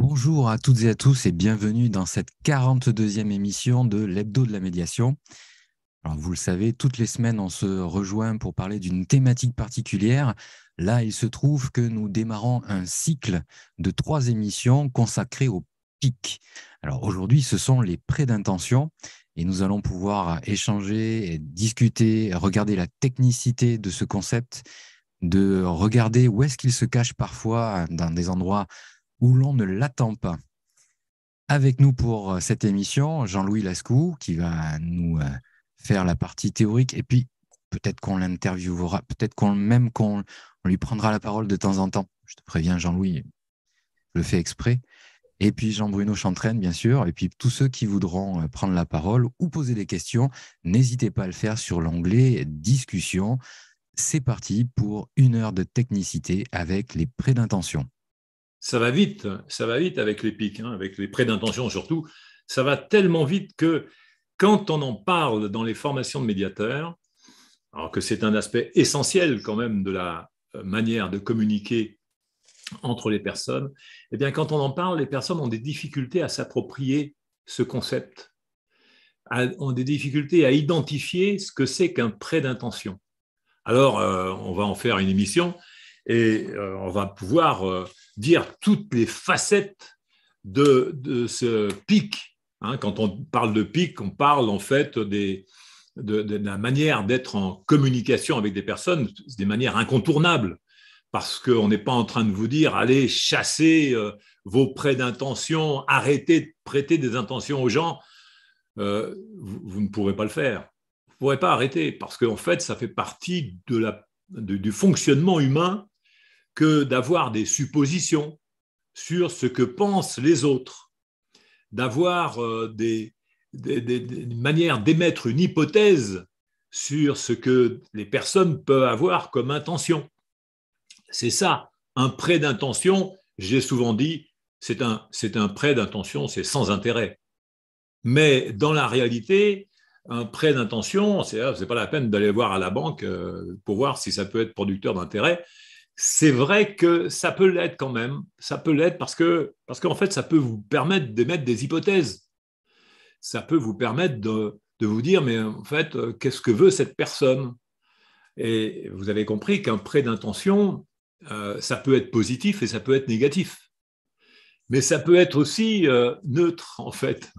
Bonjour à toutes et à tous et bienvenue dans cette 42e émission de l'Hebdo de la médiation. Alors vous le savez, toutes les semaines on se rejoint pour parler d'une thématique particulière. Là, il se trouve que nous démarrons un cycle de 3 émissions consacrées au pic. Alors aujourd'hui, ce sont les prêts d'intention et nous allons pouvoir échanger, et discuter, regarder la technicité de ce concept, de regarder où est-ce qu'il se cache parfois dans des endroits où l'on ne l'attend pas. Avec nous pour cette émission, Jean-Louis Lascou, qui va nous faire la partie théorique, et puis peut-être qu'on l'interviewera, peut-être qu'on on lui prendra la parole de temps en temps. Je te préviens, Jean-Louis, je le fais exprès. Et puis Jean-Bruno Chantraine, bien sûr, et puis tous ceux qui voudront prendre la parole ou poser des questions, n'hésitez pas à le faire sur l'onglet discussion. C'est parti pour 1 heure de technicité avec les prêts d'intention. Ça va vite avec les pics, avec les prêts d'intention surtout. Ça va tellement vite que quand on en parle dans les formations de médiateurs, alors que c'est un aspect essentiel quand même de la manière de communiquer entre les personnes, eh bien quand on en parle, les personnes ont des difficultés à s'approprier ce concept, ont des difficultés à identifier ce que c'est qu'un prêt d'intention. Alors, on va en faire une émission et on va pouvoir dire toutes les facettes de ce pic. Quand on parle de pic, on parle en fait de la manière d'être en communication avec des personnes, des manières incontournables, parce qu'on n'est pas en train de vous dire allez chasser vos prêts d'intention, arrêtez de prêter des intentions aux gens. Vous ne pourrez pas le faire. Vous ne pourrez pas arrêter, parce qu'en fait, ça fait partie du fonctionnement humain que d'avoir des suppositions sur ce que pensent les autres, d'avoir des manières d'émettre une hypothèse sur ce que les personnes peuvent avoir comme intention. C'est ça, un prêt d'intention, j'ai souvent dit, c'est un prêt d'intention, c'est sans intérêt. Mais dans la réalité, un prêt d'intention, c'est pas la peine d'aller voir à la banque pour voir si ça peut être producteur d'intérêt. C'est vrai que ça peut l'être quand même. Ça peut l'être parce qu'en fait, ça peut vous permettre d'émettre des hypothèses. Ça peut vous permettre de vous dire, mais en fait, qu'est-ce que veut cette personne? Et vous avez compris qu'un prêt d'intention, ça peut être positif et ça peut être négatif. Mais ça peut être aussi neutre, en fait,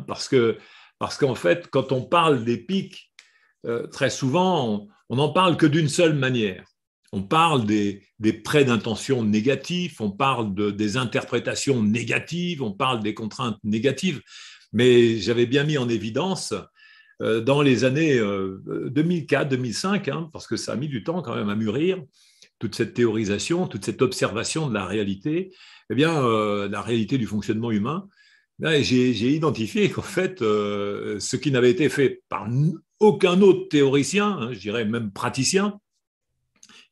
parce qu'en fait, quand on parle des pics, très souvent, on n'en parle que d'une seule manière. On parle des prêts d'intention négatifs, on parle des interprétations négatives, on parle des contraintes négatives, mais j'avais bien mis en évidence dans les années 2004-2005, parce que ça a mis du temps quand même à mûrir, toute cette théorisation, toute cette observation de la réalité, eh bien, la réalité du fonctionnement humain, j'ai identifié qu'en fait, ce qui n'avait été fait par aucun autre théoricien, je dirais même praticien,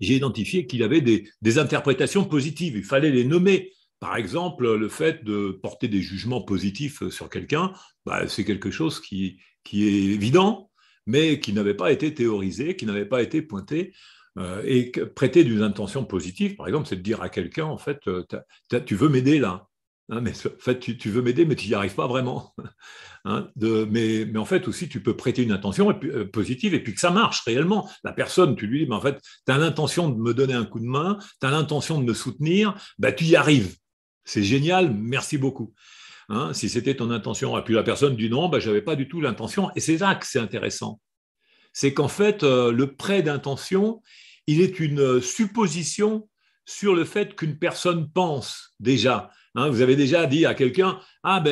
j'ai identifié qu'il y avait des interprétations positives. Il fallait les nommer. Par exemple, le fait de porter des jugements positifs sur quelqu'un, c'est quelque chose qui est évident, mais qui n'avait pas été théorisé, qui n'avait pas été pointé. Et prêter des intentions positives, par exemple, c'est de dire à quelqu'un, en fait, tu veux m'aider là, mais en fait, tu veux m'aider, mais tu n'y arrives pas vraiment. Mais en fait, aussi, tu peux prêter une intention positive et puis que ça marche réellement. La personne, tu lui dis, mais en fait, tu as l'intention de me donner un coup de main, tu as l'intention de me soutenir, tu y arrives. C'est génial, merci beaucoup. Si c'était ton intention. Et puis la personne dit non, je n'avais pas du tout l'intention. Et c'est là que c'est intéressant. C'est qu'en fait, le prêt d'intention, il est une supposition sur le fait qu'une personne pense déjà. Vous avez déjà dit à quelqu'un, à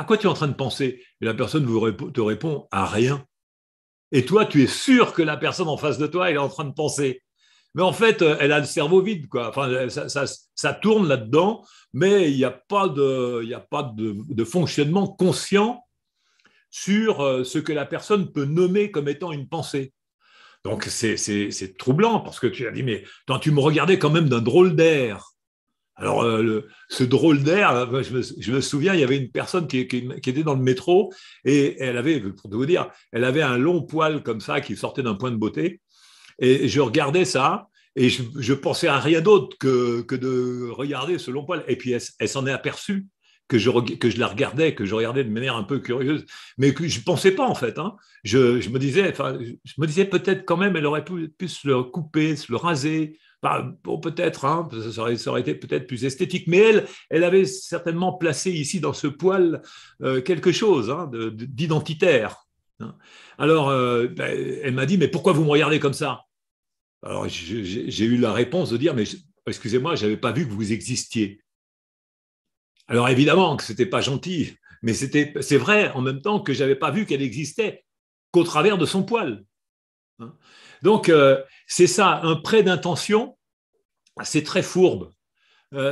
quoi tu es en train de penser? Et la personne te répond à rien. Et toi, tu es sûr que la personne en face de toi, elle est en train de penser. Mais en fait, elle a le cerveau vide, quoi. Enfin, ça tourne là-dedans, mais il n'y a pas de fonctionnement conscient sur ce que la personne peut nommer comme étant une pensée. Donc, c'est troublant parce que tu as dit, mais tu me regardais quand même d'un drôle d'air. Alors, ce drôle d'air, je me souviens, il y avait une personne qui était dans le métro et elle avait, pour vous dire, elle avait un long poil comme ça qui sortait d'un point de beauté. Et je regardais ça Et je pensais à rien d'autre que de regarder ce long poil. Et puis elle s'en est aperçue que je la regardais, que je regardais de manière un peu curieuse, mais que je ne pensais pas en fait. Hein. Je me disais peut-être quand même, elle aurait pu se le couper, se le raser. Enfin, bon, peut-être, hein, ça aurait été peut-être plus esthétique. Mais elle avait certainement placé ici dans ce poil quelque chose hein, d'identitaire. Hein. Alors, elle m'a dit, mais pourquoi vous me regardez comme ça? Alors, j'ai eu la réponse de dire, mais excusez-moi, je n'avais pas vu que vous existiez. Alors, évidemment que ce n'était pas gentil, mais c'est vrai en même temps que je n'avais pas vu qu'elle existait qu'au travers de son poil. Donc, c'est ça, un prêt d'intention, c'est très fourbe.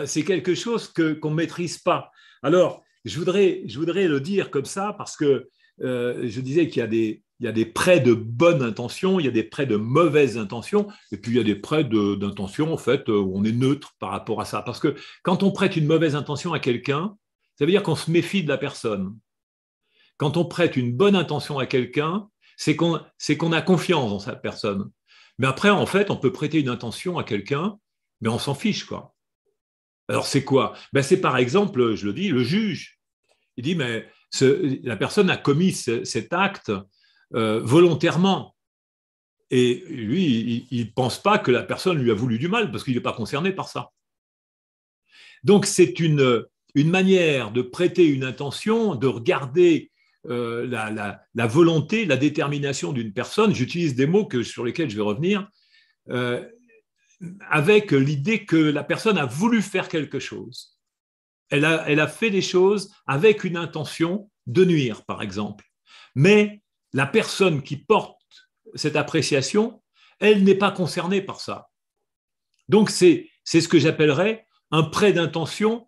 C'est quelque chose qu'on ne maîtrise pas. Alors, je voudrais le dire comme ça parce que je disais qu'il y a des prêts de bonne intention, il y a des prêts de mauvaise intention, et puis il y a des prêts d'intention en fait, où on est neutre par rapport à ça. Parce que quand on prête une mauvaise intention à quelqu'un, ça veut dire qu'on se méfie de la personne. Quand on prête une bonne intention à quelqu'un, c'est qu'on a confiance en cette personne. Mais après, en fait, on peut prêter une intention à quelqu'un, mais on s'en fiche, quoi. Alors, c'est quoi? C'est par exemple, je le dis, le juge. Il dit, mais la personne a commis cet acte volontairement. Et lui, il ne pense pas que la personne lui a voulu du mal, parce qu'il n'est pas concerné par ça. Donc, c'est une manière de prêter une intention, de regarder la volonté, la détermination d'une personne. J'utilise des mots sur lesquels je vais revenir, avec l'idée que la personne a voulu faire quelque chose. Elle a fait des choses avec une intention de nuire, par exemple. Mais la personne qui porte cette appréciation, elle n'est pas concernée par ça. Donc, c'est ce que j'appellerais un prêt d'intention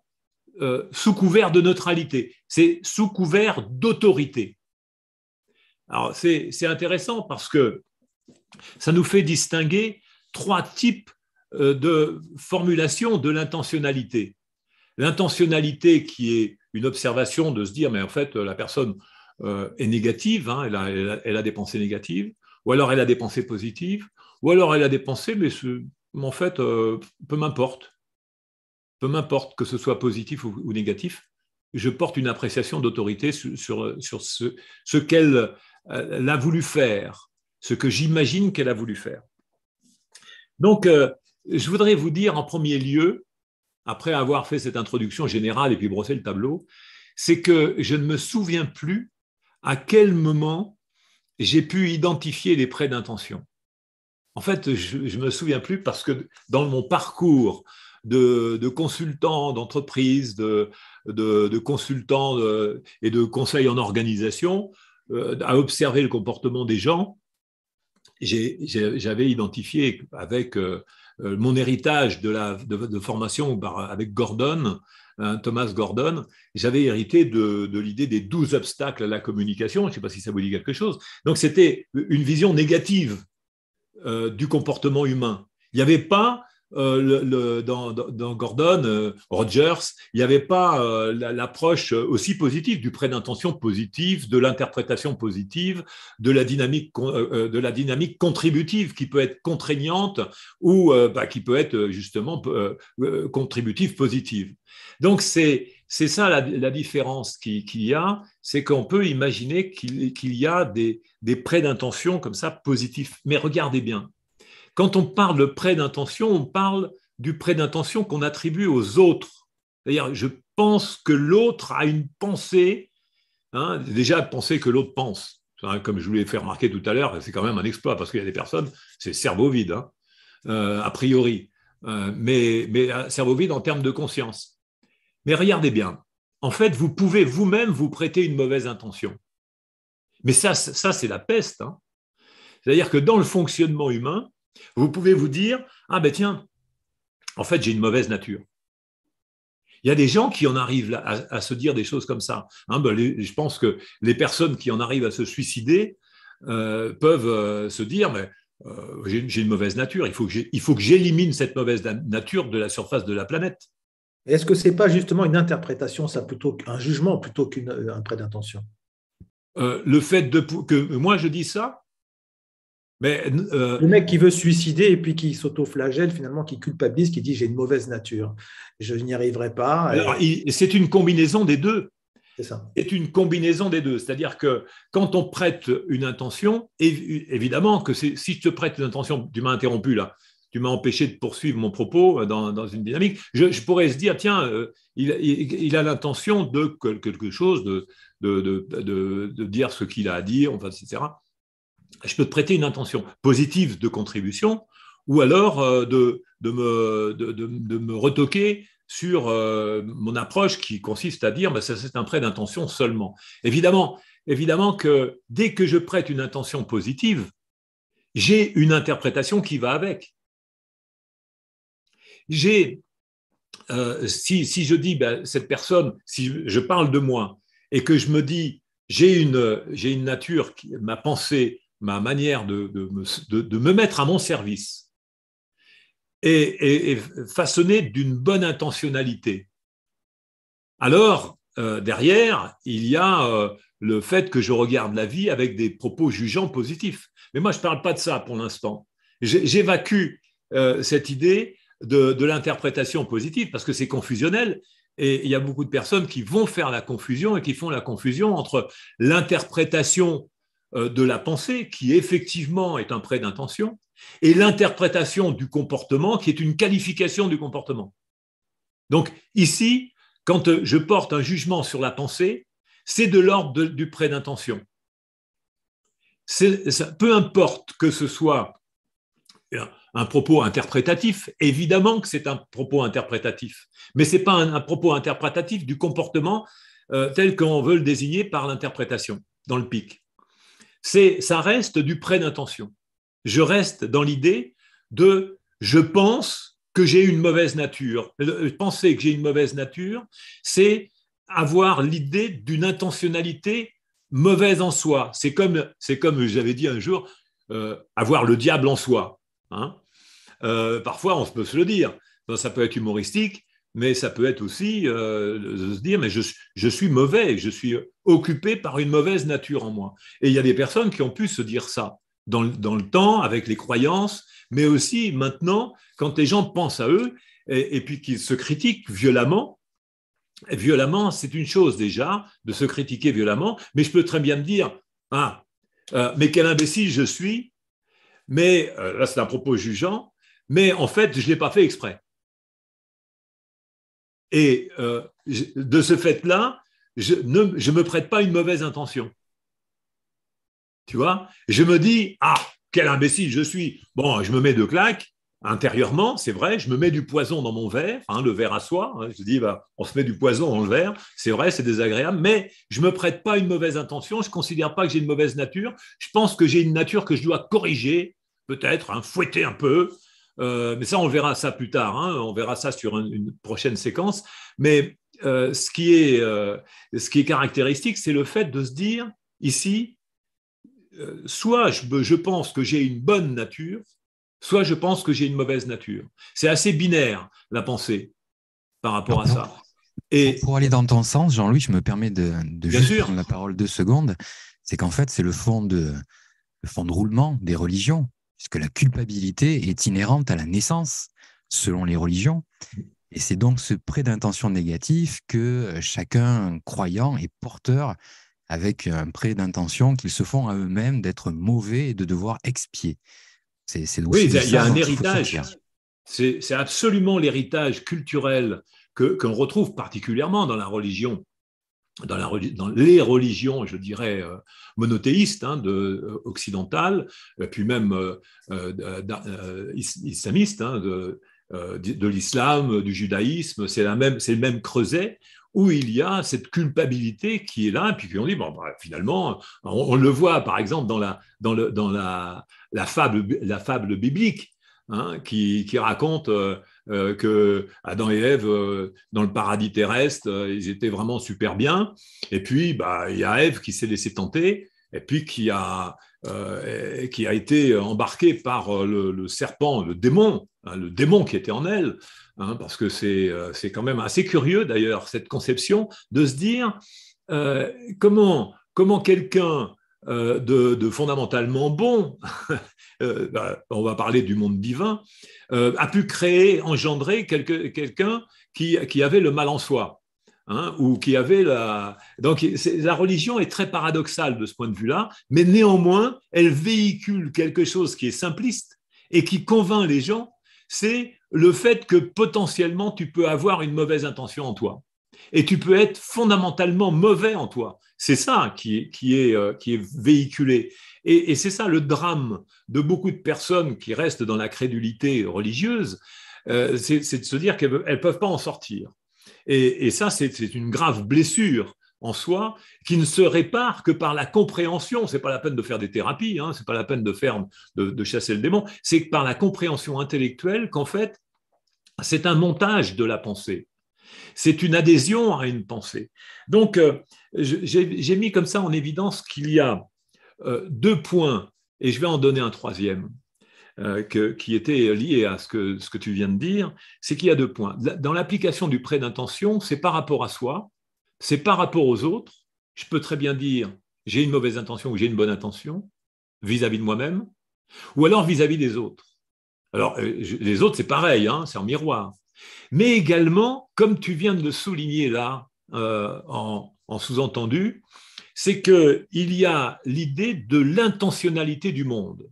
sous couvert de neutralité. C'est sous couvert d'autorité. Alors, c'est intéressant parce que ça nous fait distinguer trois types de formulation de l'intentionnalité. L'intentionnalité qui est une observation de se dire, mais en fait, la personne est négative, hein, elle a des pensées négatives, ou alors elle a des pensées positives, ou alors elle a des pensées, mais en fait, peu m'importe que ce soit positif ou négatif, je porte une appréciation d'autorité sur ce qu'elle a voulu faire, ce que j'imagine qu'elle a voulu faire. Donc, je voudrais vous dire en premier lieu, après avoir fait cette introduction générale et puis brossé le tableau, c'est que je ne me souviens plus à quel moment j'ai pu identifier les prêts d'intention. En fait, je ne me souviens plus parce que dans mon parcours de consultant d'entreprise, de consultant et de conseil en organisation, à observer le comportement des gens, j'avais identifié avec mon héritage de formation avec Gordon, Thomas Gordon, j'avais hérité de l'idée des 12 obstacles à la communication. Je ne sais pas si ça vous dit quelque chose. Donc, c'était une vision négative du comportement humain. Il n'y avait pas dans Gordon, Rogers, il n'y avait pas l'approche aussi positive du prêt d'intention positive, de l'interprétation positive, de la dynamique contributive qui peut être contraignante ou qui peut être justement contributive positive. Donc c'est ça la différence qu'il y a, c'est qu'on peut imaginer qu'il y a des prêts d'intention comme ça positifs. Mais regardez bien, quand on parle de prêt d'intention, on parle du prêt d'intention qu'on attribue aux autres. C'est-à-dire, je pense que l'autre a une pensée, hein, déjà penser que l'autre pense. Hein, comme je vous l'ai fait remarquer tout à l'heure, c'est quand même un exploit parce qu'il y a des personnes, c'est cerveau vide, hein, a priori, mais cerveau vide en termes de conscience. Mais regardez bien, en fait, vous pouvez vous-même vous prêter une mauvaise intention. Mais ça c'est la peste. Hein. C'est-à-dire que dans le fonctionnement humain, vous pouvez vous dire, ah ben tiens, en fait, j'ai une mauvaise nature. Il y a des gens qui en arrivent à se dire des choses comme ça. Hein, je pense que les personnes qui en arrivent à se suicider peuvent se dire, mais j'ai une mauvaise nature, il faut que j'élimine cette mauvaise nature de la surface de la planète. Est-ce que ce n'est pas justement une interprétation, ça, plutôt qu'un jugement, plutôt qu'un prêt d'intention? Le fait que moi je dis ça, Mais Le mec qui veut se suicider et puis qui s'auto-flagelle, finalement, qui culpabilise, qui dit j'ai une mauvaise nature, je n'y arriverai pas. alors, c'est une combinaison des deux. C'est ça. C'est une combinaison des deux. C'est-à-dire que quand on prête une intention, évidemment que si je te prête une intention, tu m'as interrompu là, tu m'as empêché de poursuivre mon propos dans une dynamique, je pourrais se dire, tiens, il a l'intention de quelque chose, de dire ce qu'il a à dire, enfin, etc. Je peux te prêter une intention positive de contribution ou alors de me retoquer sur mon approche qui consiste à dire ça c'est un prêt d'intention seulement. Évidemment que dès que je prête une intention positive, j'ai une interprétation qui va avec. Si je dis cette personne, si je parle de moi et que je me dis j'ai une nature, ma pensée, ma manière de me mettre à mon service est façonnée d'une bonne intentionnalité. Alors, derrière, il y a le fait que je regarde la vie avec des propos jugeants positifs. Mais moi, je ne parle pas de ça pour l'instant. J'évacue cette idée de l'interprétation positive parce que c'est confusionnel. Et il y a beaucoup de personnes qui vont faire la confusion et qui font la confusion entre l'interprétation de la pensée, qui effectivement est un prêt d'intention, et l'interprétation du comportement, qui est une qualification du comportement. Donc ici, quand je porte un jugement sur la pensée, c'est de l'ordre du prêt d'intention. Peu importe que ce soit un propos interprétatif, évidemment que c'est un propos interprétatif, mais ce n'est pas un propos interprétatif du comportement tel qu'on veut le désigner par l'interprétation dans le PIC. Ça reste du prêt d'intention. Je reste dans l'idée de je pense que j'ai une mauvaise nature. Penser que j'ai une mauvaise nature, c'est avoir l'idée d'une intentionnalité mauvaise en soi. C'est comme j'avais dit un jour, avoir le diable en soi. Hein. Parfois, on peut se le dire. Ça peut être humoristique, mais ça peut être aussi de se dire, mais je suis mauvais, je suis occupé par une mauvaise nature en moi. Et il y a des personnes qui ont pu se dire ça dans le temps, avec les croyances, mais aussi maintenant, quand les gens pensent à eux, et puis qu'ils se critiquent violemment. Violemment, c'est une chose déjà, de se critiquer violemment, mais je peux très bien me dire, mais quel imbécile je suis, mais là c'est un propos jugeant, mais en fait, je ne l'ai pas fait exprès. Et de ce fait-là, je ne me prête pas une mauvaise intention. Tu vois, je me dis, quel imbécile je suis. Bon, je me mets 2 claques intérieurement, c'est vrai, je me mets du poison dans mon verre, le verre à soie. Je dis, on se met du poison dans le verre, c'est vrai, c'est désagréable, mais je ne me prête pas une mauvaise intention, je ne considère pas que j'ai une mauvaise nature, je pense que j'ai une nature que je dois corriger, peut-être, fouetter un peu. Mais ça, on verra ça plus tard, on verra ça sur une prochaine séquence. Mais ce qui est caractéristique, c'est le fait de se dire, ici, soit je pense que j'ai une bonne nature, soit je pense que j'ai une mauvaise nature. C'est assez binaire, la pensée, par rapport à ça. Et pour aller dans ton sens, Jean-Louis, je me permets de juste prendre la parole 2 secondes. C'est qu'en fait, c'est le fond de roulement des religions, puisque la culpabilité est inhérente à la naissance, selon les religions. Et c'est donc ce prêt d'intention négatif que chacun croyant est porteur avec un prêt d'intention qu'ils se font à eux-mêmes d'être mauvais et de devoir expier. Oui, il y a un héritage. C'est absolument l'héritage culturel qu'on retrouve particulièrement dans la religion, dans les religions, je dirais, monothéistes, occidentales, puis même islamistes, de l'islam, du judaïsme, c'est le même creuset où il y a cette culpabilité qui est là, et puis on dit, finalement, on le voit par exemple dans la fable biblique, qui raconte que Adam et Ève, dans le paradis terrestre, ils étaient vraiment super bien, et puis il y a Ève qui s'est laissée tenter, et puis qui a été embarqué par le serpent, le démon qui était en elle, parce que c'est quand même assez curieux d'ailleurs, cette conception de se dire comment quelqu'un de fondamentalement bon, on va parler du monde divin, a pu créer, engendrer quelqu'un qui avait le mal en soi. Hein, ou qui avait la... Donc la religion est très paradoxale de ce point de vue-là, mais néanmoins, elle véhicule quelque chose qui est simpliste et qui convainc les gens, c'est le fait que potentiellement tu peux avoir une mauvaise intention en toi et tu peux être fondamentalement mauvais en toi. C'est ça qui est véhiculé. Et c'est ça le drame de beaucoup de personnes qui restent dans la crédulité religieuse, c'est de se dire qu'elles ne peuvent pas en sortir. Et ça, c'est une grave blessure en soi qui ne se répare que par la compréhension. Ce n'est pas la peine de faire des thérapies, hein, ce n'est pas la peine de chasser le démon, c'est par la compréhension intellectuelle qu'en fait, c'est un montage de la pensée. C'est une adhésion à une pensée. Donc, j'ai mis comme ça en évidence qu'il y a deux points, et je vais en donner un troisième, qui était lié à ce que tu viens de dire, c'est qu'il y a deux points. Dans l'application du prêt d'intention, c'est par rapport à soi, c'est par rapport aux autres. Je peux très bien dire j'ai une mauvaise intention ou j'ai une bonne intention vis-à-vis de moi-même, ou alors vis-à-vis des autres. Alors, les autres, c'est pareil, hein, c'est en miroir. Mais également, comme tu viens de le souligner là, en sous-entendu, c'est qu'il y a l'idée de l'intentionnalité du monde,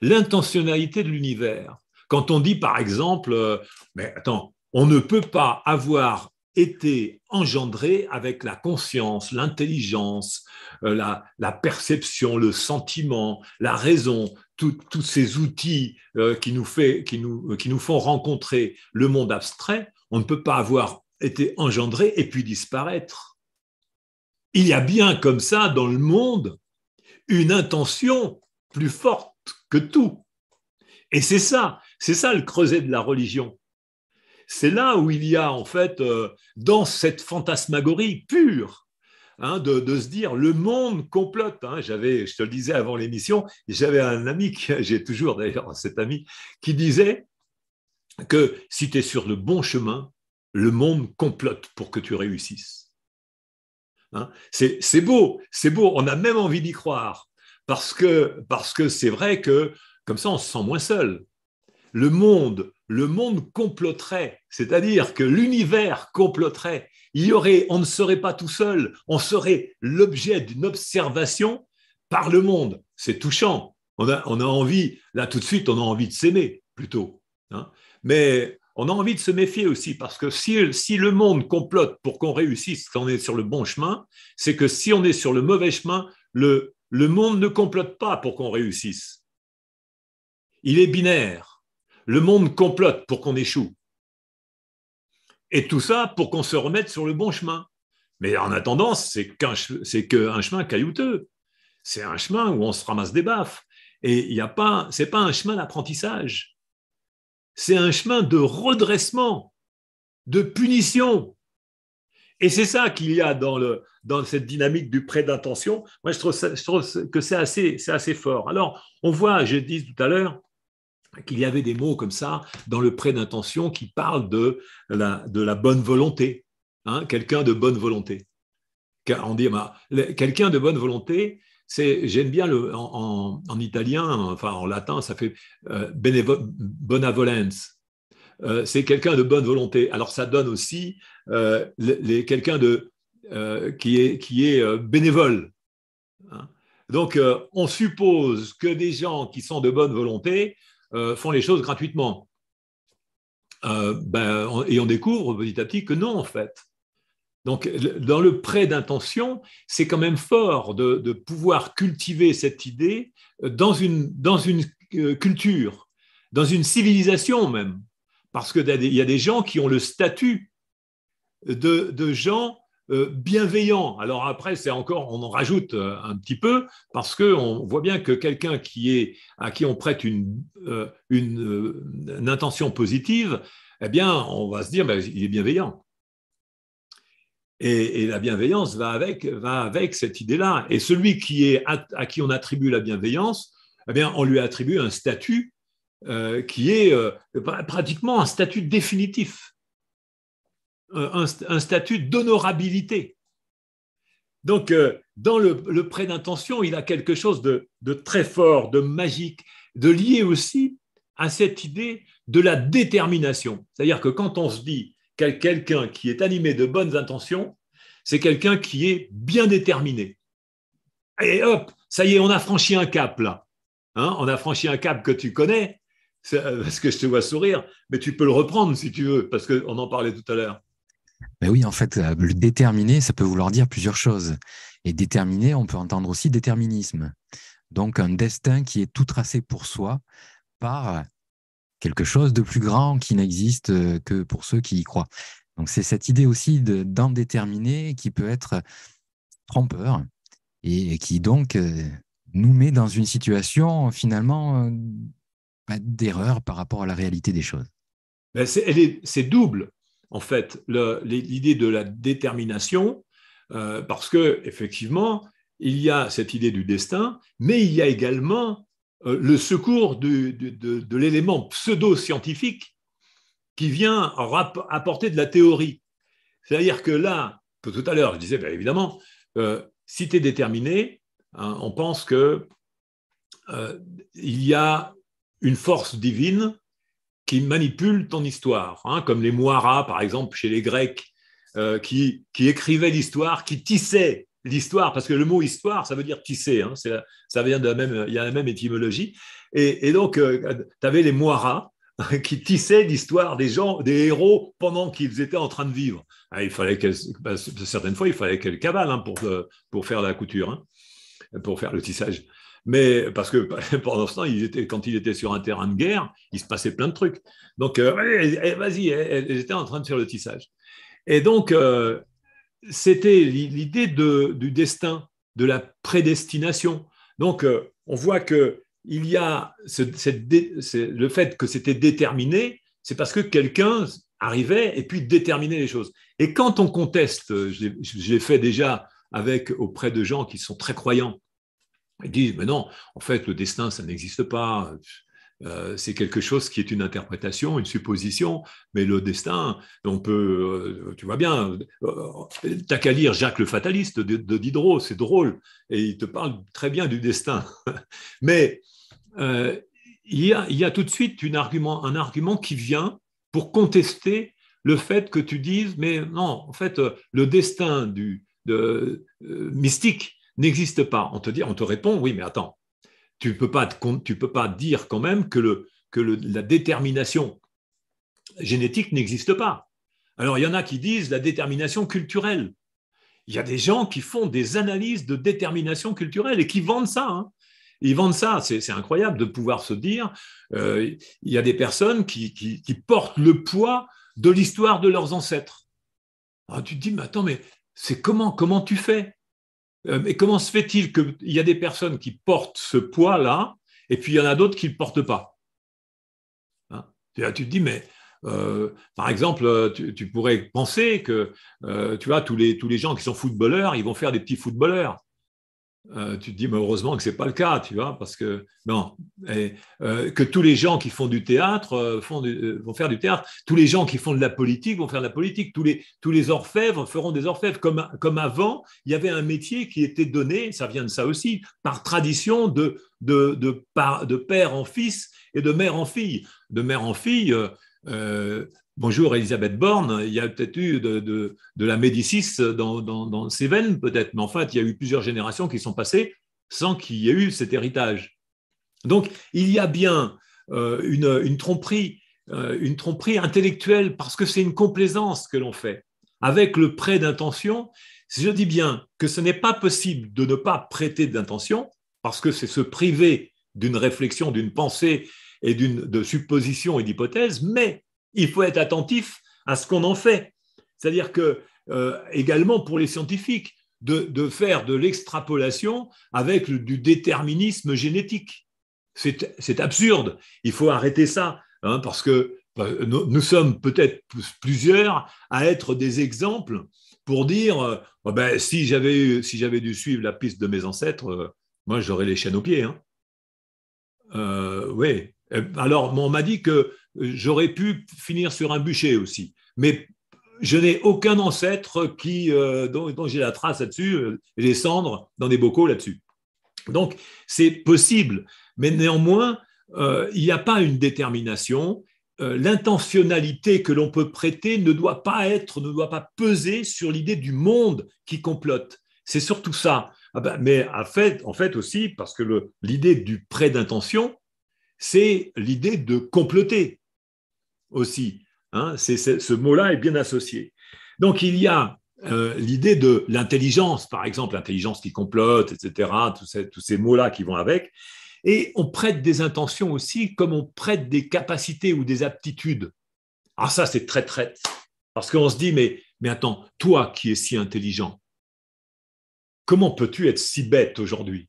l'intentionnalité de l'univers. Quand on dit, par exemple, mais attends, on ne peut pas avoir été engendré avec la conscience, l'intelligence, la perception, le sentiment, la raison, tous ces outils qui nous font rencontrer le monde abstrait, on ne peut pas avoir été engendré et puis disparaître. Il y a bien comme ça dans le monde une intention plus forte que tout. Et c'est ça le creuset de la religion. C'est là où il y a en fait, dans cette fantasmagorie pure, hein, de se dire le monde complote. Hein. Je te le disais avant l'émission, j'avais un ami, j'ai toujours d'ailleurs cet ami, qui disait que si tu es sur le bon chemin, le monde complote pour que tu réussisses. Hein. C'est beau, on a même envie d'y croire, parce que c'est vrai que comme ça on se sent moins seul. Le monde comploterait, c'est-à-dire que l'univers comploterait. On ne serait pas tout seul, on serait l'objet d'une observation par le monde. C'est touchant. On a envie, là tout de suite, on a envie de s'aimer plutôt. Hein. Mais on a envie de se méfier aussi, parce que si le monde complote pour qu'on réussisse, qu'on est sur le bon chemin, c'est que si on est sur le mauvais chemin, le monde ne complote pas pour qu'on réussisse. Il est binaire. Le monde complote pour qu'on échoue. Et tout ça pour qu'on se remette sur le bon chemin. Mais en attendant, c'est qu'un chemin caillouteux. C'est un chemin où on se ramasse des baffes. Et ce n'est pas un chemin d'apprentissage. C'est un chemin de redressement, de punition. Et c'est ça qu'il y a dans cette dynamique du prêt d'intention. Moi, je trouve que c'est assez fort. Alors, on voit, je dis tout à l'heure, qu'il y avait des mots comme ça dans le prêt d'intention qui parlent de la bonne volonté. Hein, quelqu'un de bonne volonté. On dit, quelqu'un de bonne volonté, j'aime bien en italien, enfin en latin, ça fait benevolence. C'est quelqu'un de bonne volonté. Alors ça donne aussi quelqu'un qui est bénévole. Hein. Donc on suppose que des gens qui sont de bonne volonté font les choses gratuitement. Et on découvre petit à petit que non, en fait. Donc, dans le prêt d'intention, c'est quand même fort de pouvoir cultiver cette idée dans une culture, dans une civilisation même. Parce qu'il y a des gens qui ont le statut de gens bienveillants. Alors après, on en rajoute un petit peu, parce qu'on voit bien que quelqu'un à qui on prête une intention positive, eh bien, on va se dire, il est bienveillant. Et la bienveillance va avec cette idée-là. Et celui à qui on attribue la bienveillance, eh bien, on lui attribue un statut qui est pratiquement un statut définitif, un statut d'honorabilité. Donc, dans le prêt d'intention, il a quelque chose de très fort, de magique, de lié aussi à cette idée de la détermination. C'est-à-dire que quand on se dit quelqu'un qui est animé de bonnes intentions, c'est quelqu'un qui est bien déterminé. Et hop, ça y est, on a franchi un cap là. Hein, on a franchi un cap que tu connais, parce que je te vois sourire, mais tu peux le reprendre si tu veux, parce qu'on en parlait tout à l'heure. Ben oui, en fait, le déterminer, ça peut vouloir dire plusieurs choses. Et déterminer, on peut entendre aussi déterminisme. Donc, un destin qui est tout tracé pour soi par quelque chose de plus grand qui n'existe que pour ceux qui y croient. Donc, c'est cette idée aussi d'en déterminer qui peut être trompeur et qui donc nous met dans une situation finalement d'erreur par rapport à la réalité des choses. C'est double, en fait, l'idée de la détermination, parce que effectivement, il y a cette idée du destin, mais il y a également le secours de l'élément pseudo-scientifique qui vient apporter de la théorie. C'est-à-dire que là, tout à l'heure, je disais, bien évidemment, si tu es déterminé, hein, on pense qu'il y a une force divine qui manipule ton histoire, hein, comme les moiras, par exemple, chez les Grecs, qui écrivaient l'histoire, qui tissaient l'histoire, parce que le mot histoire, ça veut dire tisser, hein, ça vient il y a la même étymologie. Et donc, tu avais les moiras qui tissaient l'histoire des gens, des héros, pendant qu'ils étaient en train de vivre. Ah, certaines fois, il fallait qu'elles cavalent, hein, pour faire la couture, hein, pour faire le tissage. Mais parce que pendant ce temps, quand il était sur un terrain de guerre, il se passait plein de trucs. Donc, vas-y, elle était en train de faire le tissage. Et donc, c'était l'idée du destin, de la prédestination. Donc, on voit que il y a le fait que c'était déterminé, c'est parce que quelqu'un arrivait et puis déterminait les choses. Et quand on conteste, je l'ai fait déjà auprès de gens qui sont très croyants, ils disent, mais non, en fait, le destin, ça n'existe pas. C'est quelque chose qui est une interprétation, une supposition, mais le destin, on peut, tu vois bien, t'as qu'à lire Jacques le Fataliste de Diderot, c'est drôle, et il te parle très bien du destin. Mais il y a tout de suite un argument qui vient pour contester le fait que tu dises, mais non, en fait, le destin mystique n'existe pas. On te répond, oui, mais attends, tu ne peux pas dire quand même que la détermination génétique n'existe pas. Alors, il y en a qui disent la détermination culturelle. Il y a des gens qui font des analyses de détermination culturelle et qui vendent ça. Hein. Ils vendent ça. C'est incroyable de pouvoir se dire, il y a des personnes qui portent le poids de l'histoire de leurs ancêtres. Alors, tu te dis, mais attends, mais c'est comment tu fais? Mais comment se fait-il qu'il y a des personnes qui portent ce poids-là et puis il y en a d'autres qui ne le portent pas, hein? Tu te dis, mais par exemple, tu pourrais penser que tu vois, tous les gens qui sont footballeurs, ils vont faire des petits footballeurs. Tu te dis, mais heureusement que ce n'est pas le cas, tu vois, parce que non, que tous les gens qui font du théâtre vont faire du théâtre, tous les gens qui font de la politique vont faire de la politique, tous les orfèvres feront des orfèvres, comme avant, il y avait un métier qui était donné, ça vient de ça aussi, par tradition de père en fils et de mère en fille. De mère en fille, bonjour Elisabeth Borne, il y a peut-être eu de la Médicis dans ses veines, peut-être, mais en fait, il y a eu plusieurs générations qui sont passées sans qu'il y ait eu cet héritage. Donc, il y a bien une tromperie intellectuelle, parce que c'est une complaisance que l'on fait. Avec le prêt d'intention, je dis bien que ce n'est pas possible de ne pas prêter d'intention, parce que c'est se priver d'une réflexion, d'une pensée et de suppositions et d'hypothèses, mais il faut être attentif à ce qu'on en fait. C'est-à-dire que, également pour les scientifiques, de faire de l'extrapolation avec du déterminisme génétique. C'est absurde. Il faut arrêter ça, hein, parce que nous sommes peut-être plusieurs à être des exemples pour dire, oh ben, si j'avais dû suivre la piste de mes ancêtres, moi j'aurais les chaînes aux pieds. Hein. Oui. Alors, on m'a dit que j'aurais pu finir sur un bûcher aussi. Mais je n'ai aucun ancêtre dont j'ai la trace là-dessus, les cendres dans des bocaux là-dessus. Donc, c'est possible, mais néanmoins, il n'y a pas une détermination. L'intentionnalité que l'on peut prêter ne doit pas peser sur l'idée du monde qui complote. C'est surtout ça. Mais en fait aussi, parce que l'idée du prêt d'intention, c'est l'idée de comploter aussi. Hein, ce mot-là est bien associé. Donc, il y a l'idée de l'intelligence, par exemple, l'intelligence qui complote, etc., tous ces mots-là qui vont avec. Et on prête des intentions aussi comme on prête des capacités ou des aptitudes. Alors ça, c'est très traite. Parce qu'on se dit, mais attends, toi qui es si intelligent, comment peux-tu être si bête aujourd'hui?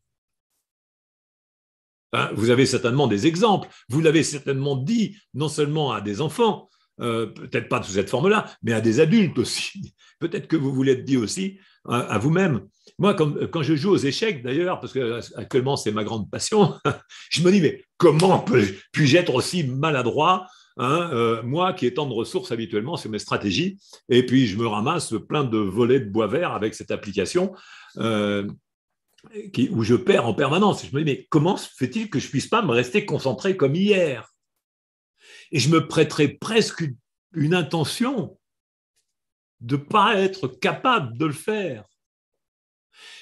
Vous avez certainement des exemples. Vous l'avez certainement dit non seulement à des enfants, peut-être pas sous cette forme-là, mais à des adultes aussi. Peut-être que vous vous l'êtes dit aussi à vous-même. Moi, quand je joue aux échecs, d'ailleurs, parce que actuellement c'est ma grande passion, je me dis, mais comment puis-je être aussi maladroit, moi qui ai tant de ressources habituellement sur mes stratégies, et puis je me ramasse plein de volets de bois vert avec cette application où je perds en permanence. Je me dis, mais comment se fait-il que je ne puisse pas me rester concentré comme hier? Et je me prêterais presque une intention de ne pas être capable de le faire.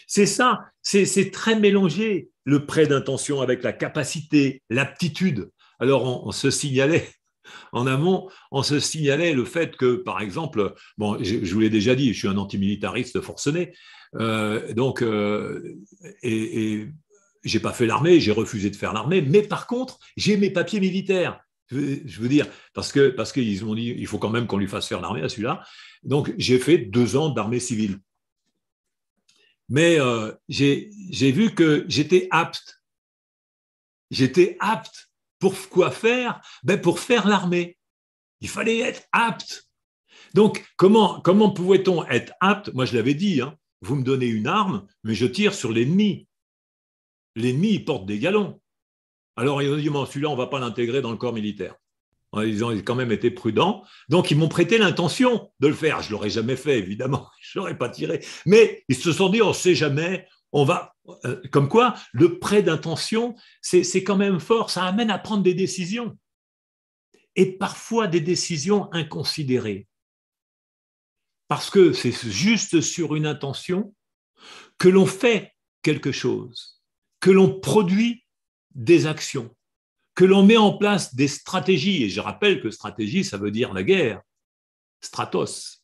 C'est ça, c'est très mélangé, le prêt d'intention avec la capacité, l'aptitude. Alors, on se signalait en amont, on se signalait le fait que, par exemple, bon, je vous l'ai déjà dit, je suis un antimilitariste forcené, et j'ai pas fait l'armée, j'ai refusé de faire l'armée, mais par contre, j'ai mes papiers militaires. Je veux dire, parce qu'ils m'ont dit, il faut quand même qu'on lui fasse faire l'armée à celui-là. Donc, j'ai fait 2 ans d'armée civile. Mais j'ai vu que j'étais apte. J'étais apte. Pour quoi faire? Pour faire l'armée. Il fallait être apte. Donc, comment pouvait-on être apte? Moi, je l'avais dit, hein, vous me donnez une arme, mais je tire sur l'ennemi. L'ennemi, il porte des galons. Alors, ils ont dit, bon, celui-là, on ne va pas l'intégrer dans le corps militaire. Ils ont quand même été prudents. Donc, ils m'ont prêté l'intention de le faire. Je ne l'aurais jamais fait, évidemment. Je ne l'aurais pas tiré. Mais ils se sont dit, on ne sait jamais. On va. Comme quoi, le prêt d'intention, c'est quand même fort. Ça amène à prendre des décisions. Et parfois des décisions inconsidérées. Parce que c'est juste sur une intention que l'on fait quelque chose, que l'on produit des actions, que l'on met en place des stratégies. Et je rappelle que stratégie, ça veut dire la guerre, stratos.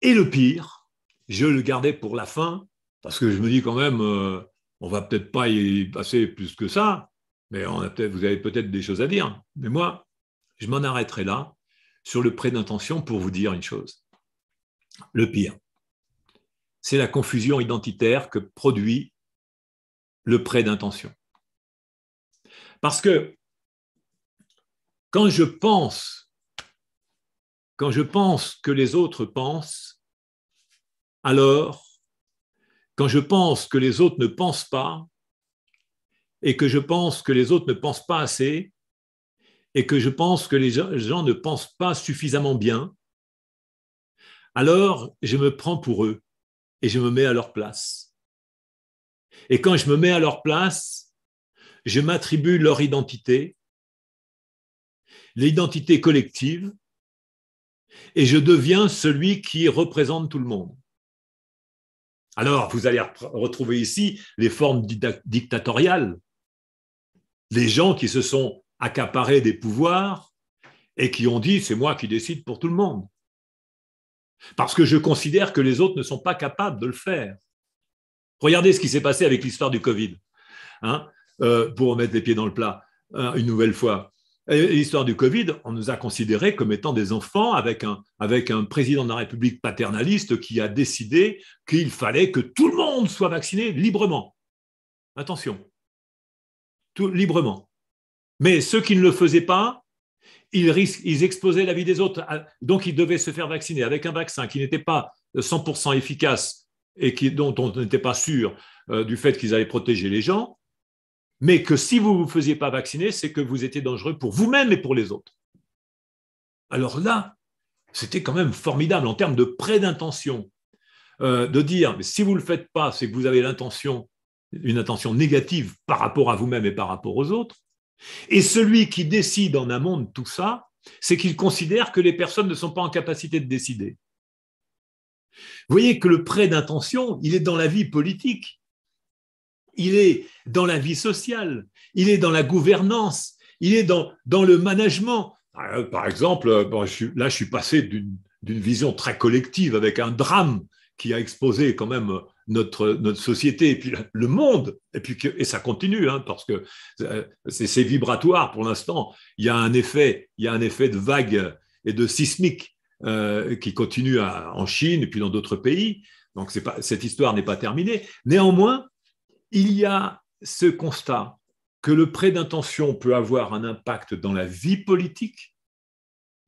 Et le pire, je le gardais pour la fin, parce que je me dis quand même, on va peut-être pas y passer plus que ça, mais vous avez peut-être des choses à dire. Mais moi, je m'en arrêterai là, sur le prêt d'intention, pour vous dire une chose. Le pire, c'est la confusion identitaire que produit le prêt d'intention. Parce que quand je pense que les autres pensent, alors, quand je pense que les autres ne pensent pas, et que je pense que les autres ne pensent pas assez, et que je pense que les gens ne pensent pas suffisamment bien, alors je me prends pour eux et je me mets à leur place. Et quand je me mets à leur place, je m'attribue leur identité, l'identité collective, et je deviens celui qui représente tout le monde. Alors, vous allez retrouver ici les formes dictatoriales, les gens qui se sont accaparés des pouvoirs et qui ont dit « c'est moi qui décide pour tout le monde ». Parce que je considère que les autres ne sont pas capables de le faire. Regardez ce qui s'est passé avec l'histoire du Covid, pour remettre les pieds dans le plat une nouvelle fois. L'histoire du Covid, on nous a considérés comme étant des enfants avec un président de la République paternaliste qui a décidé qu'il fallait que tout le monde soit vacciné librement. Attention, librement. Mais ceux qui ne le faisaient pas, ils exposaient la vie des autres. Donc, ils devaient se faire vacciner avec un vaccin qui n'était pas 100% efficace et dont on n'était pas sûr du fait qu'ils allaient protéger les gens, mais que si vous ne vous faisiez pas vacciner, c'est que vous étiez dangereux pour vous-même et pour les autres. Alors là, C'était quand même formidable en termes de prêt d'intention, de dire, mais si vous ne le faites pas, c'est que vous avez une intention négative par rapport à vous-même et par rapport aux autres. Et celui qui décide en amont de tout ça, c'est qu'il considère que les personnes ne sont pas en capacité de décider. Vous voyez que le prêt d'intention, il est dans la vie politique, il est dans la vie sociale, il est dans la gouvernance, il est dans le management. Par exemple, je suis passé d'une vision très collective avec un drame qui a exposé quand même notre société et puis le monde, et ça continue, hein, parce que c'est vibratoire pour l'instant. Il y a un effet de vague et de sismique qui continue en Chine et puis dans d'autres pays. Donc cette histoire n'est pas terminée. Néanmoins, il y a ce constat que le prêt d'intention peut avoir un impact dans la vie politique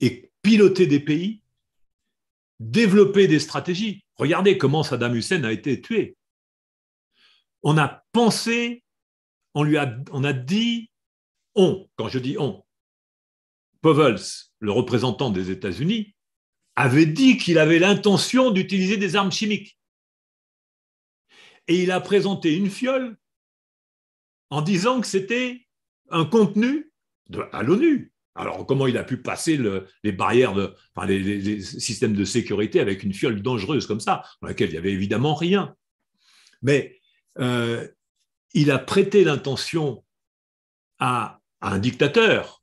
et piloter des pays, développer des stratégies. Regardez comment Saddam Hussein a été tué. On a pensé, on a dit, quand je dis Povels, le représentant des États-Unis, avait dit qu'il avait l'intention d'utiliser des armes chimiques. Et il a présenté une fiole en disant que c'était un contenu à l'ONU. Alors, comment il a pu passer les barrières, les systèmes de sécurité avec une fiole dangereuse comme ça, dans laquelle il n'y avait évidemment rien. Mais il a prêté l'intention à un dictateur,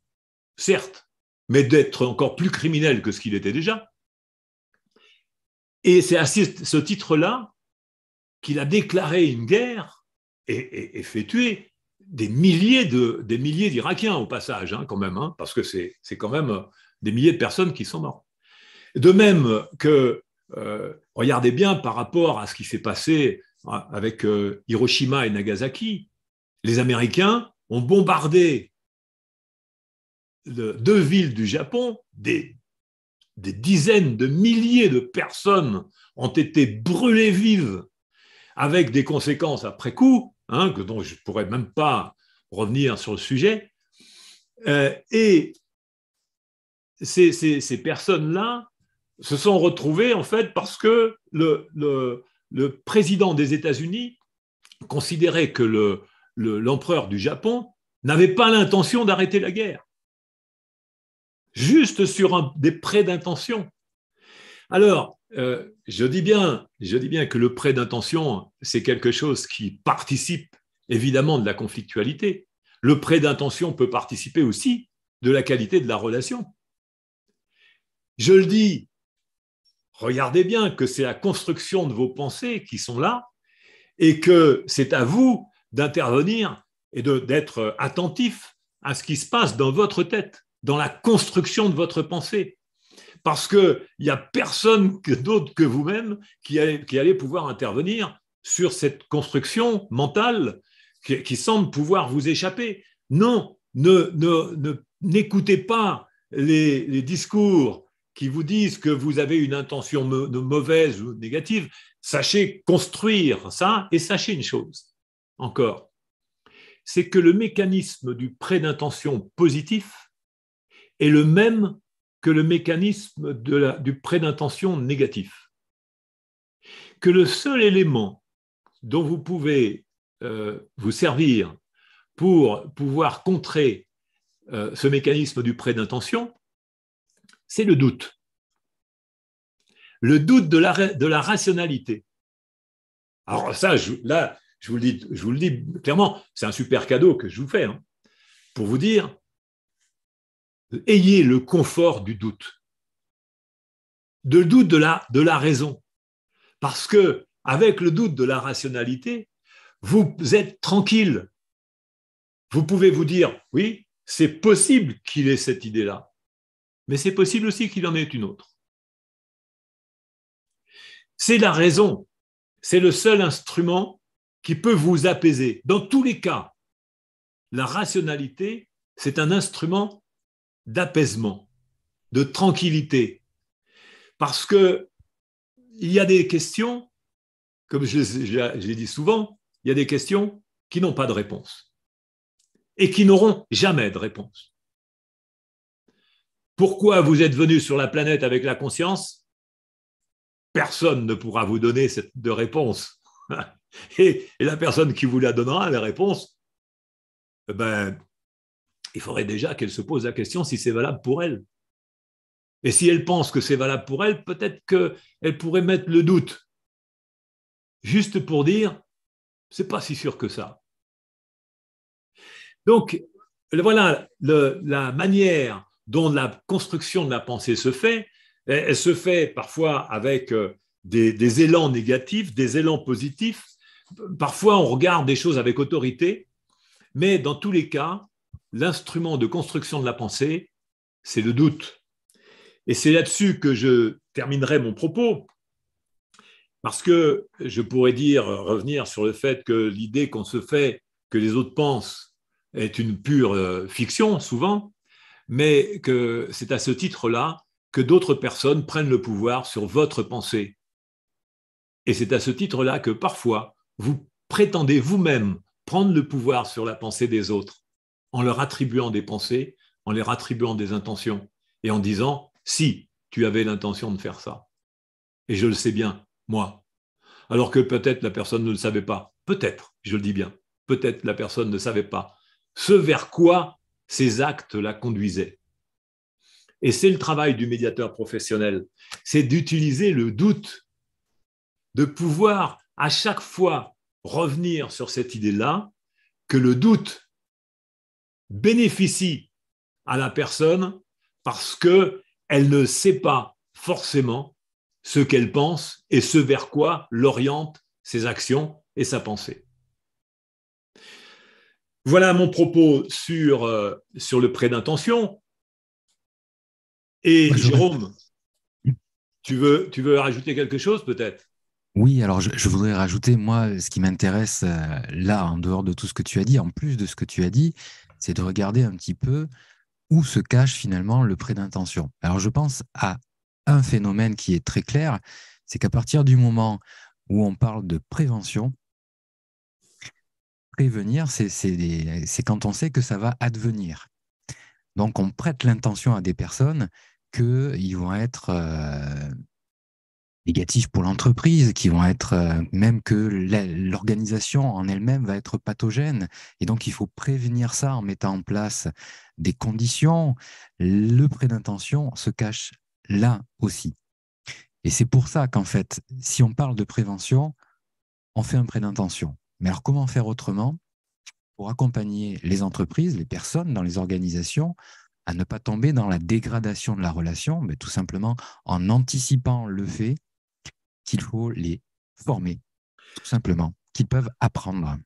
certes, mais d'être encore plus criminel que ce qu'il était déjà. Et c'est à ce titre-là qu'il a déclaré une guerre et fait tuer des milliers d'Irakiens au passage, hein, quand même, hein, parce que c'est quand même des milliers de personnes qui sont mortes. De même que, regardez bien par rapport à ce qui s'est passé avec Hiroshima et Nagasaki, les Américains ont bombardé deux villes du Japon, des dizaines de milliers de personnes ont été brûlées vives avec des conséquences après coup, hein, dont je ne pourrais même pas revenir sur le sujet. Et ces personnes-là se sont retrouvées, en fait, parce que le président des États-Unis considérait que l'empereur du Japon n'avait pas l'intention d'arrêter la guerre, juste sur des prêts d'intention. Alors, je dis bien que le prêt d'intention, c'est quelque chose qui participe évidemment de la conflictualité. Le prêt d'intention peut participer aussi de la qualité de la relation. Je le dis, regardez bien que c'est la construction de vos pensées qui sont là et que c'est à vous d'intervenir et d'être attentif à ce qui se passe dans votre tête, dans la construction de votre pensée. Parce qu'il n'y a personne d'autre que vous-même qui allait pouvoir intervenir sur cette construction mentale qui semble pouvoir vous échapper. Non, n'écoutez pas les discours qui vous disent que vous avez une intention mauvaise ou négative. Sachez construire ça et sachez une chose encore, c'est que le mécanisme du prêt d'intention positif est le même que le mécanisme du prêt d'intention négatif. Que le seul élément dont vous pouvez vous servir pour pouvoir contrer ce mécanisme du prêt d'intention, c'est le doute. Le doute de la rationalité. Alors ça, je vous le dis clairement, c'est un super cadeau que je vous fais, hein, pour vous dire, ayez le confort du doute. Le doute de la raison. Parce que avec le doute de la rationalité, vous êtes tranquille. Vous pouvez vous dire, oui, c'est possible qu'il ait cette idée-là, mais c'est possible aussi qu'il en ait une autre. C'est la raison, c'est le seul instrument qui peut vous apaiser. Dans tous les cas, la rationalité, c'est un instrument d'apaisement, de tranquillité. Parce qu'il y a des questions, comme je l'ai dit souvent, il y a des questions qui n'ont pas de réponse et qui n'auront jamais de réponse. pourquoi vous êtes venu sur la planète avec la conscience, personne ne pourra vous donner de réponse. Et la personne qui vous la donnera, la réponse, il faudrait déjà qu'elle se pose la question si c'est valable pour elle. Et si elle pense que c'est valable pour elle, peut-être qu'elle pourrait mettre le doute, juste pour dire, c'est pas si sûr que ça. Donc, voilà la manière dont la construction de la pensée se fait. Elle se fait parfois avec des élans négatifs, des élans positifs. Parfois, on regarde des choses avec autorité, mais dans tous les cas, l'instrument de construction de la pensée, c'est le doute. Et c'est là-dessus que je terminerai mon propos, parce que je pourrais revenir sur le fait que l'idée qu'on se fait que les autres pensent est une pure fiction, souvent, mais que c'est à ce titre-là que d'autres personnes prennent le pouvoir sur votre pensée. Et c'est à ce titre-là que parfois, vous prétendez vous-même prendre le pouvoir sur la pensée des autres en leur attribuant des pensées, en leur attribuant des intentions et en disant « si tu avais l'intention de faire ça ». Et je le sais bien, moi. Alors que peut-être la personne ne le savait pas. Peut-être, je le dis bien, peut-être la personne ne savait pas ce vers quoi ces actes la conduisaient. Et c'est le travail du médiateur professionnel, c'est d'utiliser le doute, de pouvoir à chaque fois revenir sur cette idée-là, que le doute bénéficie à la personne parce qu'elle ne sait pas forcément ce qu'elle pense et ce vers quoi l'orientent ses actions et sa pensée. Voilà mon propos sur le prêt d'intention. Et Jérôme, tu veux rajouter quelque chose peut-être ? Oui, alors je voudrais rajouter, moi, ce qui m'intéresse là, en dehors de tout ce que tu as dit, en plus de ce que tu as dit, c'est de regarder un petit peu où se cache finalement le prêt d'intention. Alors je pense à un phénomène qui est très clair, c'est qu'à partir du moment où on parle de prévention, prévenir, c'est quand on sait que ça va advenir. Donc on prête l'intention à des personnes qu'ils vont être négatifs pour l'entreprise, qui vont être même que l'organisation en elle-même va être pathogène. Et donc, il faut prévenir ça en mettant en place des conditions. Le prêt d'intention se cache là aussi. Et c'est pour ça qu'en fait, si on parle de prévention, on fait un prêt d'intention. Mais alors, comment faire autrement pour accompagner les entreprises, les personnes dans les organisations, à ne pas tomber dans la dégradation de la relation, mais tout simplement en anticipant le fait qu'il faut les former, tout simplement, qu'ils peuvent apprendre.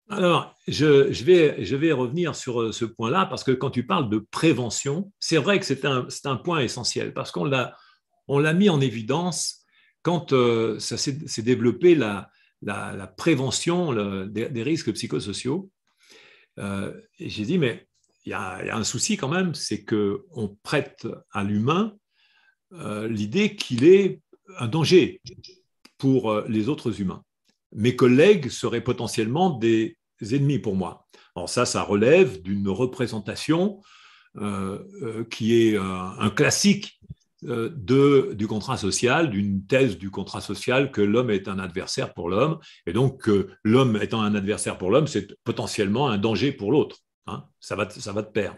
Alors, je vais revenir sur ce point-là, parce que quand tu parles de prévention, c'est vrai que c'est un point essentiel, parce qu'on l'a mis en évidence quand ça s'est développé la prévention des risques psychosociaux. Et j'ai dit, mais il y a un souci quand même, c'est qu'on prête à l'humain l'idée qu'il est un danger pour les autres humains. Mes collègues seraient potentiellement des ennemis pour moi. Alors ça relève d'une représentation qui est un classique du contrat social, d'une thèse du contrat social que l'homme est un adversaire pour l'homme, et donc l'homme étant un adversaire pour l'homme, c'est potentiellement un danger pour l'autre. Hein, ça va de pair.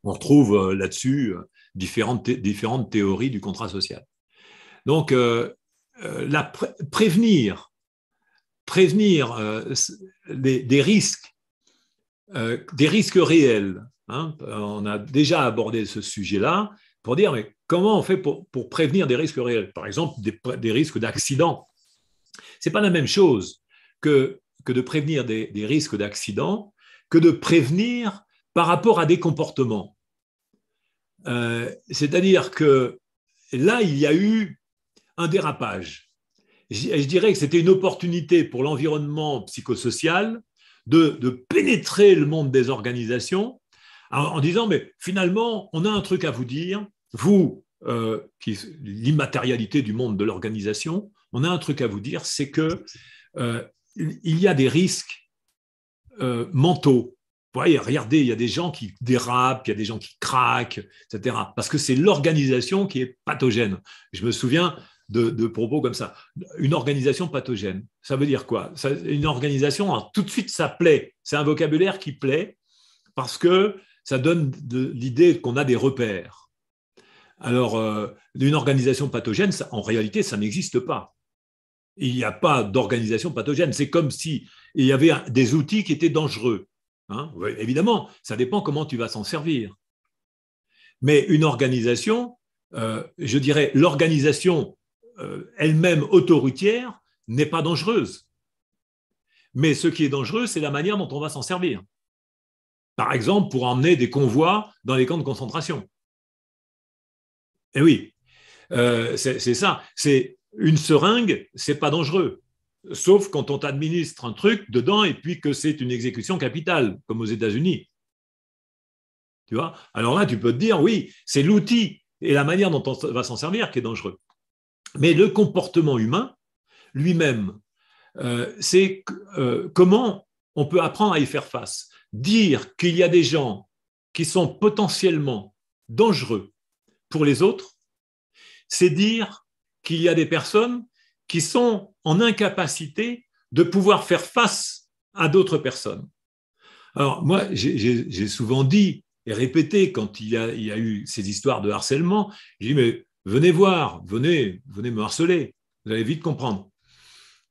On retrouve là-dessus différentes théories du contrat social. Donc, prévenir des risques réels. Hein. On a déjà abordé ce sujet-là pour dire mais comment on fait pour prévenir des risques réels. Par exemple, des risques d'accident. Ce n'est pas la même chose que de prévenir des risques d'accident que de prévenir par rapport à des comportements. C'est-à-dire que là, il y a eu un dérapage. Je dirais que c'était une opportunité pour l'environnement psychosocial de pénétrer le monde des organisations en disant, mais finalement, on a un truc à vous dire, vous, l'immatérialité du monde de l'organisation, on a un truc à vous dire, c'est qu'il y a des risques mentaux voyez, regardez, il y a des gens qui dérapent, il y a des gens qui craquent, etc. Parce que c'est l'organisation qui est pathogène. Je me souviens de propos comme ça. Une organisation pathogène, ça veut dire quoi? Une organisation, alors, tout de suite, ça plaît. C'est un vocabulaire qui plaît parce que ça donne l'idée qu'on a des repères. Alors, une organisation pathogène, en réalité, ça n'existe pas. Il n'y a pas d'organisation pathogène. C'est comme s'il y avait des outils qui étaient dangereux. Hein, évidemment, ça dépend comment tu vas s'en servir. Mais une organisation, je dirais, l'organisation elle-même autoritaire n'est pas dangereuse. Mais ce qui est dangereux, c'est la manière dont on va s'en servir. Par exemple, pour emmener des convois dans les camps de concentration. Et oui, c'est ça. C'est une seringue, c'est pas dangereux. Sauf quand on t'administre un truc dedans et puis que c'est une exécution capitale, comme aux États-Unis. Tu vois? Alors là, tu peux te dire, oui, c'est l'outil et la manière dont on va s'en servir qui est dangereux. Mais le comportement humain, lui-même, c'est comment on peut apprendre à y faire face. Dire qu'il y a des gens qui sont potentiellement dangereux pour les autres, c'est dire qu'il y a des personnes qui sont en incapacité de pouvoir faire face à d'autres personnes. Alors moi, j'ai souvent dit et répété quand il y a eu ces histoires de harcèlement, j'ai dit mais venez voir, venez me harceler, vous allez vite comprendre.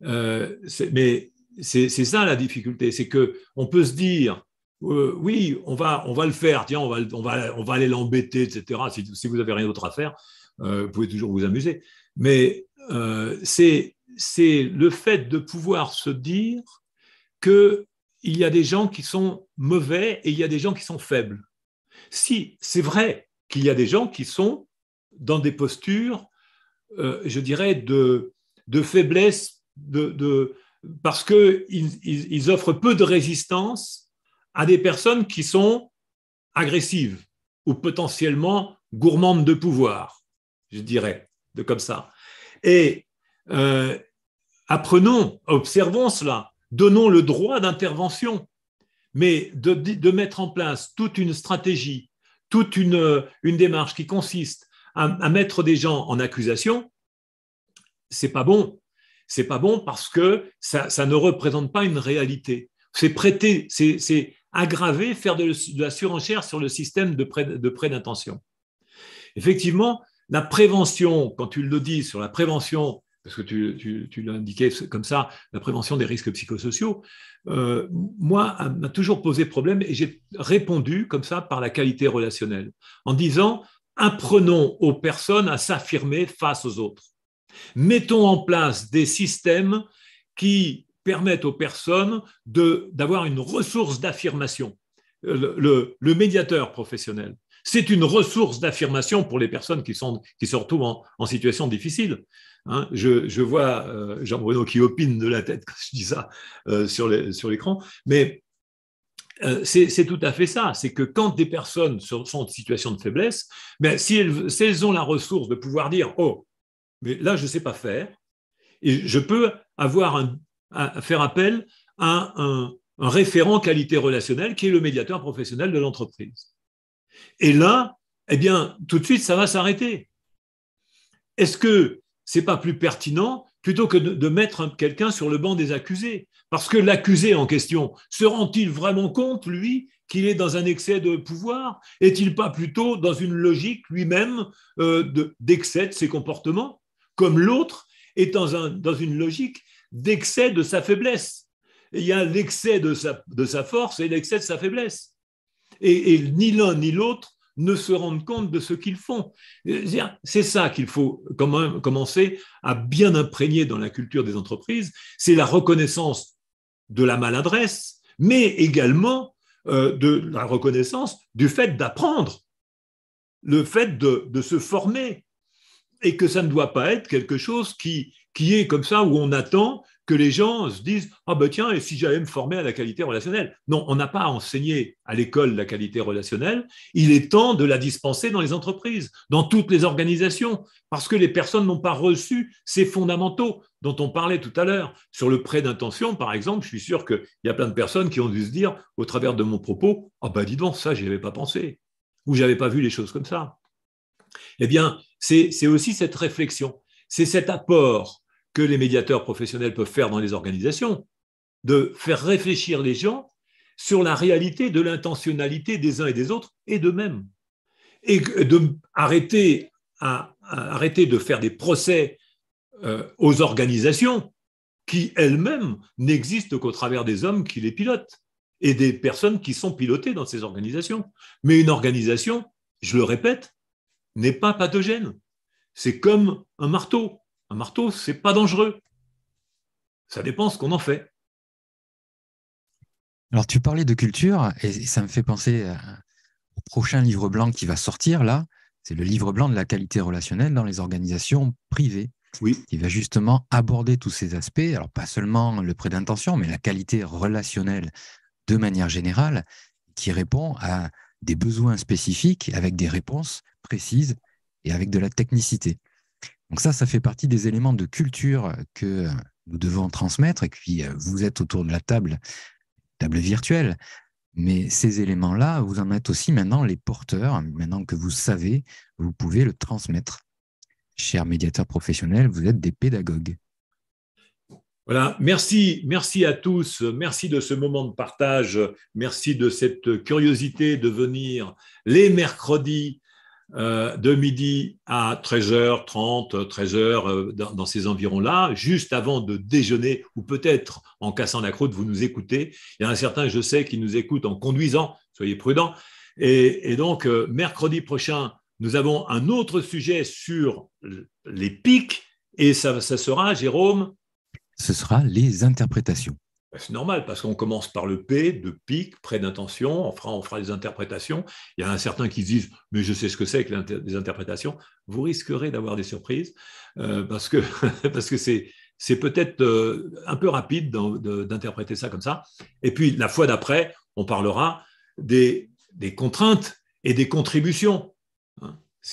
Mais c'est ça la difficulté, c'est qu'on peut se dire oui, on va le faire, tiens, on va aller l'embêter, etc. Si vous n'avez rien d'autre à faire, vous pouvez toujours vous amuser. Mais c'est le fait de pouvoir se dire qu'il y a des gens qui sont mauvais et il y a des gens qui sont faibles. Si, c'est vrai qu'il y a des gens qui sont dans des postures, je dirais, de faiblesse, parce qu'ils offrent peu de résistance à des personnes qui sont agressives ou potentiellement gourmandes de pouvoir, je dirais, comme ça. Et apprenons, observons cela, donnons le droit d'intervention, mais de mettre en place toute une stratégie, toute une démarche qui consiste à mettre des gens en accusation, c'est pas bon. C'est pas bon parce que ça ne représente pas une réalité. C'est aggraver, faire de la surenchère sur le système de prêt d'intention. Effectivement, la prévention, quand tu le dis sur la prévention, parce que tu l'as indiqué comme ça, la prévention des risques psychosociaux, moi, m'a toujours posé problème et j'ai répondu comme ça par la qualité relationnelle, en disant apprenons aux personnes à s'affirmer face aux autres. Mettons en place des systèmes qui permettent aux personnes d'avoir une ressource d'affirmation. Le médiateur professionnel, c'est une ressource d'affirmation pour les personnes qui se retrouvent en situation difficile. Hein, je vois Jean-Bruno qui opine de la tête quand je dis ça sur l'écran, mais c'est tout à fait ça. C'est que quand des personnes sont en situation de faiblesse, ben, si elles ont la ressource de pouvoir dire « Oh, mais là, je ne sais pas faire », et je peux faire appel à un référent qualité relationnelle qui est le médiateur professionnel de l'entreprise. Et là, eh bien, tout de suite, ça va s'arrêter. Est-ce que ce n'est pas plus pertinent plutôt que de mettre quelqu'un sur le banc des accusés? Parce que l'accusé en question, se rend-il vraiment compte, lui, qu'il est dans un excès de pouvoir? Est-il pas plutôt dans une logique lui-même d'excès de ses comportements, comme l'autre est dans une logique d'excès de sa faiblesse? Et il y a l'excès de sa force et l'excès de sa faiblesse. Et ni l'un ni l'autre ne se rendent compte de ce qu'ils font. C'est ça qu'il faut quand même commencer à bien imprégner dans la culture des entreprises, c'est la reconnaissance de la maladresse, mais également de la reconnaissance du fait d'apprendre, le fait de se former, et que ça ne doit pas être quelque chose qui est comme ça, où on attend que les gens se disent « Ah ben tiens, et si j'allais me former à la qualité relationnelle ?» Non, on n'a pas enseigné à l'école la qualité relationnelle. Il est temps de la dispenser dans les entreprises, dans toutes les organisations, parce que les personnes n'ont pas reçu ces fondamentaux dont on parlait tout à l'heure. Sur le prêt d'intention, par exemple, je suis sûr qu'il y a plein de personnes qui ont dû se dire, au travers de mon propos, « Ah ben dis donc, ça, je n'y avais pas pensé » ou « je n'avais pas vu les choses comme ça ». Eh bien, c'est aussi cette réflexion, c'est cet apport que les médiateurs professionnels peuvent faire dans les organisations, de faire réfléchir les gens sur la réalité de l'intentionnalité des uns et des autres et d'eux-mêmes. Et de arrêter de faire des procès aux organisations qui elles-mêmes n'existent qu'au travers des hommes qui les pilotent et des personnes qui sont pilotées dans ces organisations. Mais une organisation, je le répète, n'est pas pathogène. C'est comme un marteau. Un marteau, ce n'est pas dangereux. Ça dépend ce qu'on en fait. Alors, tu parlais de culture et ça me fait penser au prochain livre blanc qui va sortir là. C'est le livre blanc de la qualité relationnelle dans les organisations privées. Oui. Qui va justement aborder tous ces aspects. Alors, pas seulement le prêt d'intention, mais la qualité relationnelle de manière générale, qui répond à des besoins spécifiques avec des réponses précises et avec de la technicité. Donc ça fait partie des éléments de culture que nous devons transmettre. Et puis, vous êtes autour de la table virtuelle. Mais ces éléments-là, vous en êtes aussi maintenant les porteurs. Maintenant que vous savez, vous pouvez le transmettre. Chers médiateurs professionnels, vous êtes des pédagogues. Voilà, merci à tous, merci de ce moment de partage, merci de cette curiosité de venir les mercredis de midi à 13h30, 13h dans ces environs-là, juste avant de déjeuner, ou peut-être en cassant la croûte, vous nous écoutez. Il y en a certains, je sais, qui nous écoutent en conduisant, soyez prudents. Et donc, mercredi prochain, nous avons un autre sujet sur les pics, et ça sera, Jérôme? Ce sera les interprétations. C'est normal, parce qu'on commence par le P, de pic, prêt d'intention, on fera les interprétations. Il y en a certains qui se disent « mais je sais ce que c'est que les interprétations ». Vous risquerez d'avoir des surprises, parce que c'est peut-être un peu rapide d'interpréter ça comme ça. Et puis, la fois d'après, on parlera des contraintes et des contributions.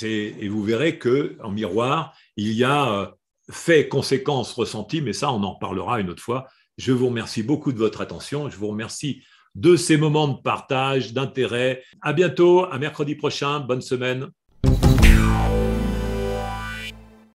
Et vous verrez qu'en miroir, il y a faits, conséquences, ressentis, mais ça, on en reparlera une autre fois. Je vous remercie beaucoup de votre attention. Je vous remercie de ces moments de partage, d'intérêt. À bientôt, à mercredi prochain. Bonne semaine.